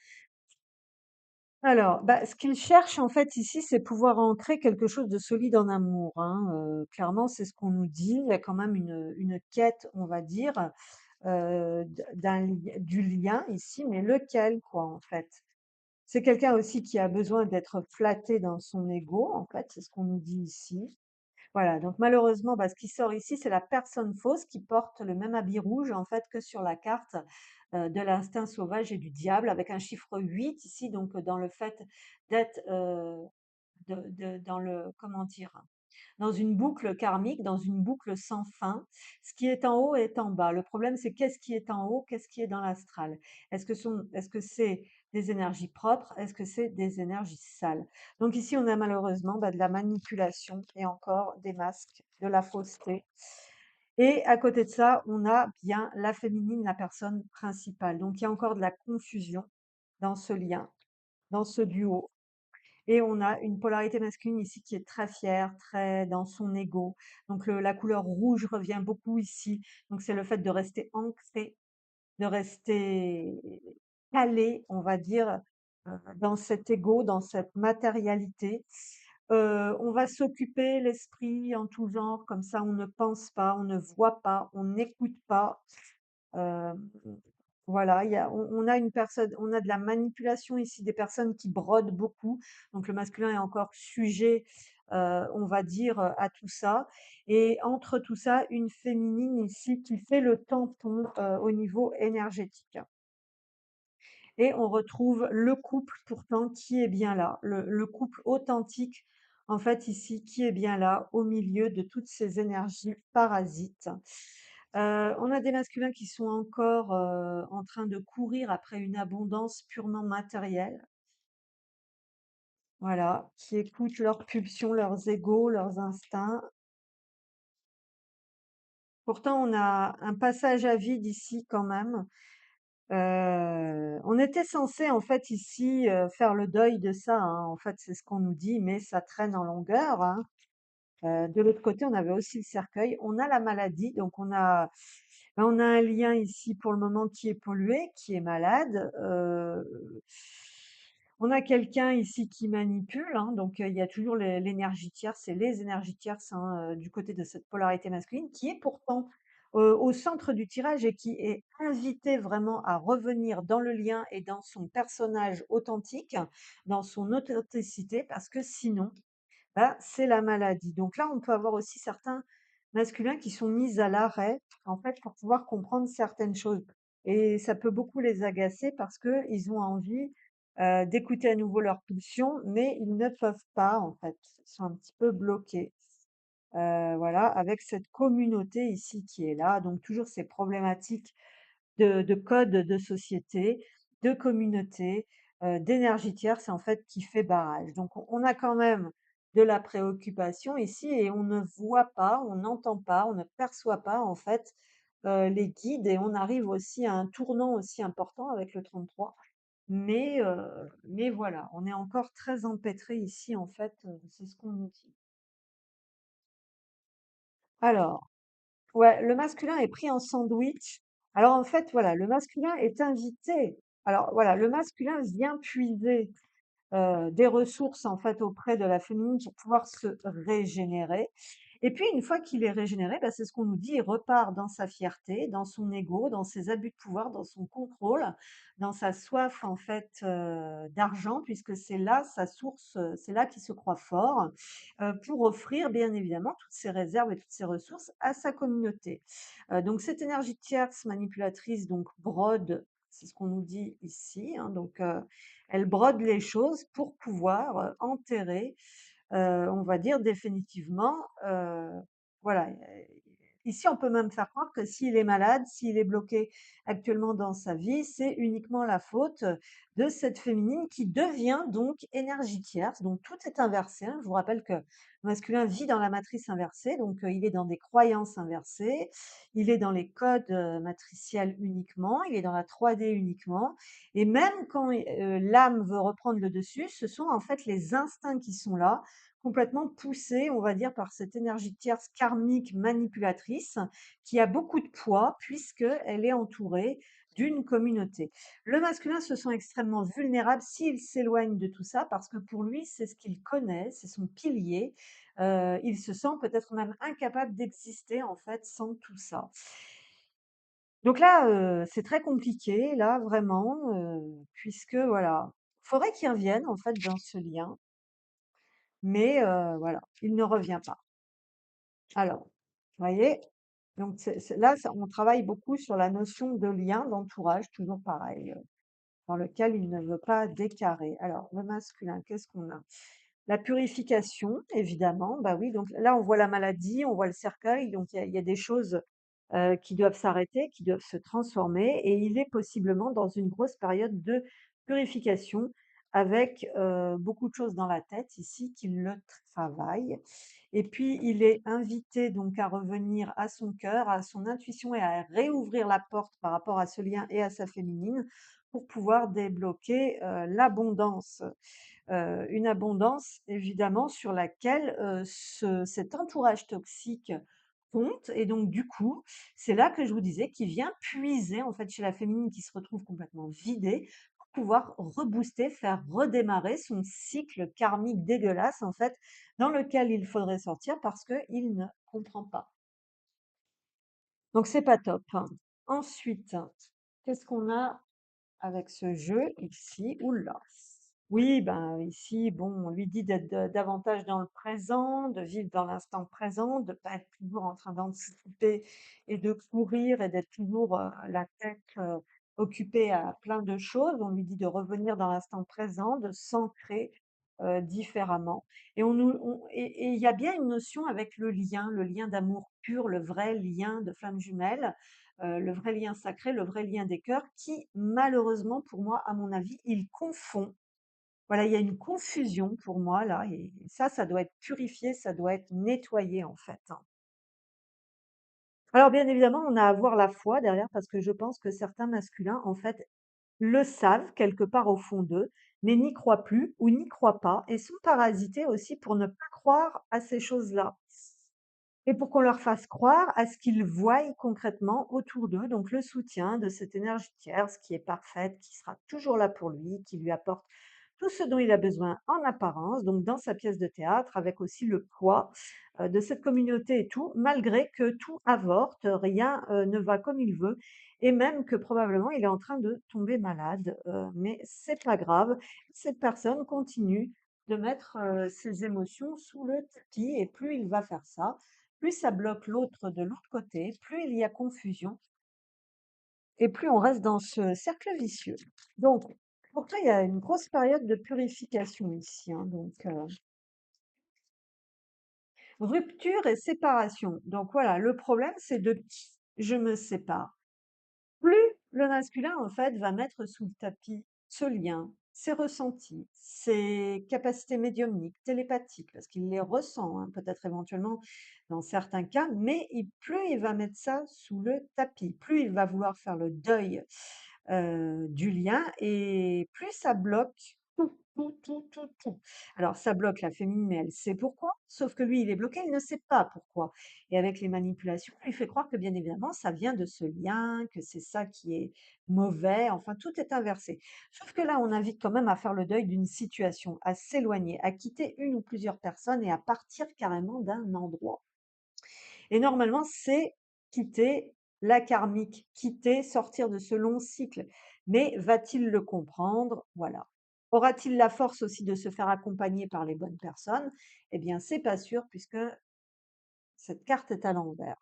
alors, bah, ce qu'ils cherchent en fait ici, c'est pouvoir ancrer quelque chose de solide en amour, hein, clairement c'est ce qu'on nous dit. Il y a quand même une quête, on va dire, du lien ici, mais lequel quoi, en fait? C'est quelqu'un aussi qui a besoin d'être flatté dans son ego, en fait, c'est ce qu'on nous dit ici. Voilà, donc malheureusement, bah, ce qui sort ici, c'est la personne fausse qui porte le même habit rouge, en fait, que sur la carte, de l'instinct sauvage et du diable avec un chiffre 8 ici, donc dans le fait d'être, dans le comment dire? Dans une boucle karmique, dans une boucle sans fin. Ce qui est en haut est en bas. Le problème, c'est qu'est-ce qui est en haut, qu'est-ce qui est dans l'astral? Est-ce que c'est des énergies propres? Est-ce que c'est des énergies sales? Donc ici, on a malheureusement bah, de la manipulation et encore des masques, de la fausseté. Et à côté de ça, on a bien la féminine, la personne principale. Donc il y a encore de la confusion dans ce lien, dans ce duo. Et on a une polarité masculine ici qui est très fière, très dans son ego. Donc la couleur rouge revient beaucoup ici. Donc c'est le fait de rester ancré, de rester calé, on va dire, dans cet ego, dans cette matérialité. On va s'occuper l'esprit en tout genre, comme ça on ne pense pas, on ne voit pas, on n'écoute pas. Hem, voilà, on a une personne on a de la manipulation ici, des personnes qui brodent beaucoup, donc le masculin est encore sujet, on va dire, à tout ça et entre tout ça, une féminine ici qui fait le tampon, au niveau énergétique et on retrouve le couple pourtant qui est bien là, le couple authentique, en fait, ici, qui est bien là, au milieu de toutes ces énergies parasites. On a des masculins qui sont encore, en train de courir après une abondance purement matérielle, voilà, qui écoutent leurs pulsions, leurs égos, leurs instincts. Pourtant, on a un passage à vide ici quand même. On était censé en fait ici, faire le deuil de ça, hein, en fait, c'est ce qu'on nous dit, mais ça traîne en longueur, hein. De l'autre côté, on avait aussi le cercueil. On a la maladie, donc on a un lien ici pour le moment qui est pollué, qui est malade. On a quelqu'un ici qui manipule, hein, donc il y a toujours l'énergie tierce et les énergies tierces, hein, du côté de cette polarité masculine qui est pourtant, au centre du tirage et qui est invité vraiment à revenir dans le lien et dans son personnage authentique, dans son authenticité parce que sinon bah, c'est la maladie. Donc là, on peut avoir aussi certains masculins qui sont mis à l'arrêt, en fait, pour pouvoir comprendre certaines choses. Et ça peut beaucoup les agacer parce que ils ont envie d'écouter à nouveau leurs pulsions, mais ils ne peuvent pas, en fait. Ils sont un petit peu bloqués. Voilà, avec cette communauté ici qui est là. Donc toujours ces problématiques de code de société, de communauté, d'énergie tierce en fait qui fait barrage. Donc on a quand même de la préoccupation ici et on ne voit pas, on n'entend pas, on ne perçoit pas en fait, les guides et on arrive aussi à un tournant aussi important avec le 33. Mais voilà, on est encore très empêtré ici en fait, c'est ce qu'on nous dit. Alors ouais, le masculin est pris en sandwich. Alors en fait, voilà, le masculin est invité. Alors voilà, le masculin vient puiser des ressources en fait auprès de la féminine pour pouvoir se régénérer. Et puis une fois qu'il est régénéré, bah, c'est ce qu'on nous dit, il repart dans sa fierté, dans son ego, dans ses abus de pouvoir, dans son contrôle, dans sa soif en fait d'argent, puisque c'est là sa source, c'est là qu'il se croit fort, pour offrir bien évidemment toutes ses réserves et toutes ses ressources à sa communauté. Donc cette énergie tierce manipulatrice donc brode c'est ce qu'on nous dit ici, hein, donc elle brode les choses pour pouvoir, enterrer, on va dire définitivement, voilà, ici on peut même faire croire que s'il est malade, s'il est bloqué actuellement dans sa vie, c'est uniquement la faute de cette féminine qui devient donc énergie tierce, donc tout est inversé, hein. Je vous rappelle que le masculin vit dans la matrice inversée, donc il est dans des croyances inversées, il est dans les codes, matriciels uniquement, il est dans la 3D uniquement et même quand, l'âme veut reprendre le dessus, ce sont en fait les instincts qui sont là, complètement poussés, on va dire, par cette énergie tierce karmique manipulatrice qui a beaucoup de poids puisqu'elle est entourée d'une communauté. Le masculin se sent extrêmement vulnérable s'il s'éloigne de tout ça parce que pour lui, c'est ce qu'il connaît, c'est son pilier. Il se sent peut-être même incapable d'exister en fait sans tout ça. Donc là, c'est très compliqué, là, vraiment, puisque voilà, faudrait qu'il revienne en fait dans ce lien, mais voilà, il ne revient pas. Alors, vous voyez? Donc là, on travaille beaucoup sur la notion de lien, d'entourage, toujours pareil, dans lequel il ne veut pas déclarer. Alors, le masculin, qu'est-ce qu'on a? La purification, évidemment, bah oui, donc là, on voit la maladie, on voit le cercueil, donc il y a des choses qui doivent s'arrêter, qui doivent se transformer, et il est possiblement dans une grosse période de purification avec beaucoup de choses dans la tête ici qui le travaillent. Et puis, il est invité donc à revenir à son cœur, à son intuition et à réouvrir la porte par rapport à ce lien et à sa féminine pour pouvoir débloquer l'abondance. Une abondance évidemment sur laquelle cet entourage toxique compte. Et donc, du coup, c'est là que je vous disais qu'il vient puiser en fait chez la féminine qui se retrouve complètement vidée pour pouvoir rebooster, faire redémarrer son cycle karmique dégueulasse en fait dans lequel il faudrait sortir parce qu'il ne comprend pas. Donc c'est pas top, hein. Ensuite, qu'est-ce qu'on a avec ce jeu ici? Oula. Oui, ben ici, bon, on lui dit d'être davantage dans le présent, de vivre dans l'instant présent, de pas être toujours en train d'anticiper et de courir et d'être toujours la tête occupée à plein de choses. On lui dit de revenir dans l'instant présent, de s'ancrer différemment. Et il y a bien une notion avec le lien d'amour pur, le vrai lien de flamme jumelle, le vrai lien sacré, le vrai lien des cœurs, qui malheureusement pour moi, à mon avis, il confond. Voilà, il y a une confusion pour moi là et ça doit être purifié, ça doit être nettoyé en fait, hein. Alors bien évidemment, on a à voir la foi derrière parce que je pense que certains masculins en fait le savent quelque part au fond d'eux, mais n'y croient plus ou n'y croient pas et sont parasités aussi pour ne pas croire à ces choses-là. Et pour qu'on leur fasse croire à ce qu'ils voient concrètement autour d'eux, donc le soutien de cette énergie tierce qui est parfaite, qui sera toujours là pour lui, qui lui apporte tout ce dont il a besoin en apparence, donc dans sa pièce de théâtre, avec aussi le poids de cette communauté et tout, malgré que tout avorte, rien ne va comme il veut, et même que probablement il est en train de tomber malade, mais c'est pas grave, cette personne continue de mettre ses émotions sous le tapis, et plus il va faire ça, plus ça bloque l'autre de l'autre côté, plus il y a confusion et plus on reste dans ce cercle vicieux. Donc, pour toi, il y a une grosse période de purification ici, hein, donc rupture et séparation. Donc voilà, le problème, c'est de qui je me sépare. Plus le masculin, en fait, va mettre sous le tapis ce lien, ses ressentis, ses capacités médiumniques, télépathiques, parce qu'il les ressent, hein, peut-être éventuellement dans certains cas, mais plus il va mettre ça sous le tapis, plus il va vouloir faire le deuil du lien et plus ça bloque tout, tout, tout, tout, tout. Alors ça bloque la féminine, mais elle sait pourquoi, sauf que lui, il est bloqué, il ne sait pas pourquoi. Et avec les manipulations, il fait croire que bien évidemment, ça vient de ce lien, que c'est ça qui est mauvais, enfin tout est inversé. Sauf que là, on invite quand même à faire le deuil d'une situation, à s'éloigner, à quitter une ou plusieurs personnes et à partir carrément d'un endroit. Et normalement, c'est quitter la karmique, quitter, sortir de ce long cycle. Mais va-t-il le comprendre? Voilà. Aura-t-il la force aussi de se faire accompagner par les bonnes personnes? Eh bien, c'est pas sûr puisque cette carte est à l'envers.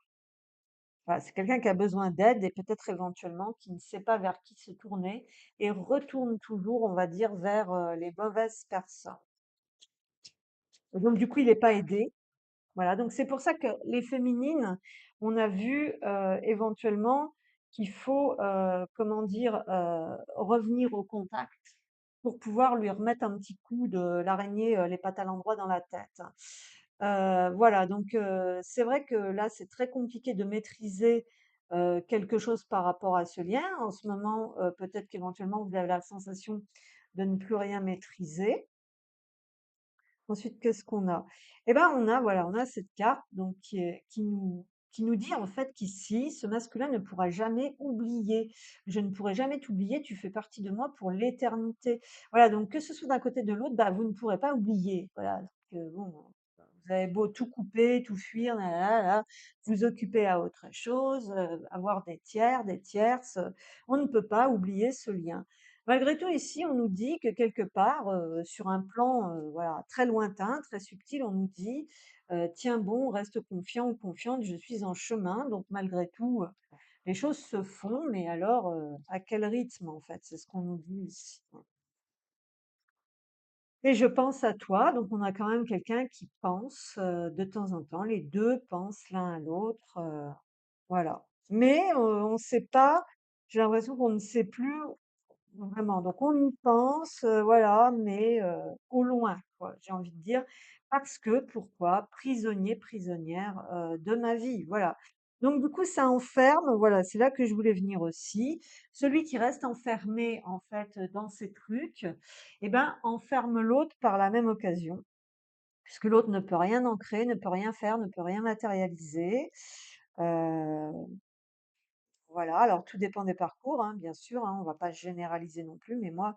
Voilà, c'est quelqu'un qui a besoin d'aide et peut-être éventuellement qui ne sait pas vers qui se tourner et retourne toujours, on va dire, vers, les mauvaises personnes. Et donc du coup, il n'est pas aidé. Voilà, donc c'est pour ça que les féminines, on a vu, éventuellement qu'il faut, comment dire? Revenir au contact pour pouvoir lui remettre un petit coup de l'araignée, les pattes à l'endroit dans la tête. Voilà, donc c'est vrai que là, c'est très compliqué de maîtriser, quelque chose par rapport à ce lien. En ce moment, peut-être qu'éventuellement vous avez la sensation de ne plus rien maîtriser. Ensuite, qu'est-ce qu'on a? Eh ben, on a, voilà, on a cette carte donc qui nous dit en fait qu'ici, ce masculin ne pourra jamais oublier. Je ne pourrai jamais t'oublier, tu fais partie de moi pour l'éternité. Voilà, donc que ce soit d'un côté de l'autre, bah, vous ne pourrez pas oublier. Voilà, donc bon, vous avez beau tout couper, tout fuir, na na na na, vous occuper à autre chose, avoir des tiers, des tierces, on ne peut pas oublier ce lien. Malgré tout, ici, on nous dit que quelque part, sur un plan, voilà, très lointain, très subtil, on nous dit, «Tiens bon, reste confiant ou confiante, je suis en chemin». Donc malgré tout, les choses se font, mais alors, à quel rythme, en fait? C'est ce qu'on nous dit ici. Et je pense à toi, donc on a quand même quelqu'un qui pense, de temps en temps. Les 2 pensent l'un à l'autre, voilà. Mais, on ne sait pas, j'ai l'impression qu'on ne sait plus vraiment, donc on y pense, voilà, mais au loin, quoi, j'ai envie de dire. Parce que pourquoi? Prisonnier, prisonnière, de ma vie, voilà. Donc du coup, ça enferme, voilà, c'est là que je voulais venir aussi. Celui qui reste enfermé, en fait, dans ces trucs, eh ben, enferme l'autre par la même occasion, puisque l'autre ne peut rien ancrer, ne peut rien faire, ne peut rien matérialiser. Heu voilà, alors tout dépend des parcours, hein, bien sûr, hein, on va pas généraliser non plus, mais moi,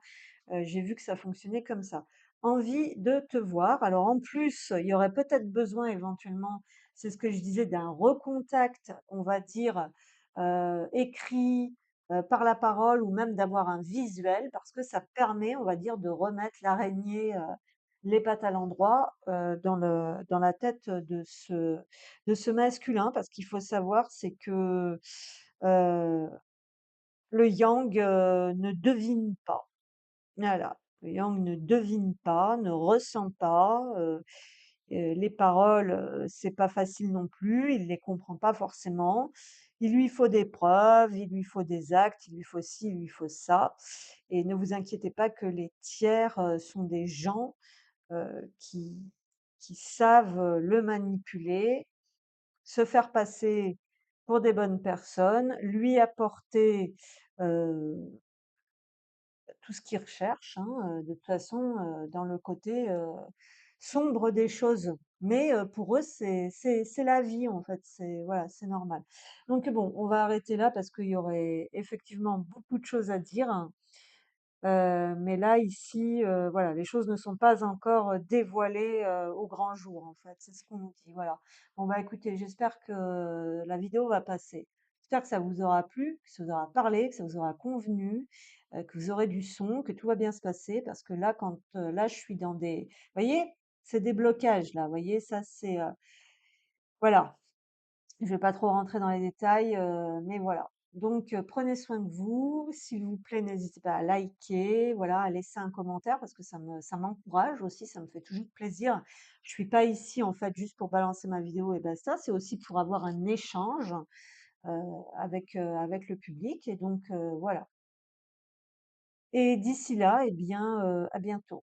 j'ai vu que ça fonctionnait comme ça. Envie de te voir. Alors en plus, il y aurait peut-être besoin éventuellement, c'est ce que je disais, d'un recontact, on va dire, écrit, par la parole ou même d'avoir un visuel parce que ça permet, on va dire, de remettre l'araignée, les pattes à l'endroit, dans la tête de ce masculin. Parce qu'il faut savoir, c'est que, heu, le yang, ne devine pas. Voilà, le yang ne devine pas, ne ressent pas, les paroles, c'est pas facile non plus, il les comprend pas forcément. Il lui faut des preuves, il lui faut des actes, il lui faut ci, il lui faut ça et ne vous inquiétez pas que les tiers, sont des gens, qui savent, le manipuler, se faire passer pour des bonnes personnes, lui apporter, heu tout ce qu'ils recherchent, hein, de toute façon, dans le côté, sombre des choses. Mais, pour eux, c'est la vie, en fait, c'est voilà, c'est normal. Donc bon, on va arrêter là parce qu'il y aurait effectivement beaucoup de choses à dire, hein. Mais là, ici, voilà, les choses ne sont pas encore, dévoilées, au grand jour, en fait, c'est ce qu'on nous dit, voilà. Bon, bah, écoutez, j'espère que la vidéo va passer. J'espère que ça vous aura plu, que ça vous aura parlé, que ça vous aura convenu, que vous aurez du son, que tout va bien se passer parce que là, quand, là, je suis dans des, vous voyez? C'est des blocages là, vous voyez? Ça, c'est, voilà. Je vais pas trop rentrer dans les détails, mais voilà. Donc, prenez soin de vous. S'il vous plaît, n'hésitez pas à liker, voilà, à laisser un commentaire parce que ça m'encourage aussi, ça me fait toujours plaisir. Je suis pas ici, en fait, juste pour balancer ma vidéo et basta, c'est aussi pour avoir un échange, heu, avec le public et donc, voilà. Et d'ici là, eh bien, à bientôt.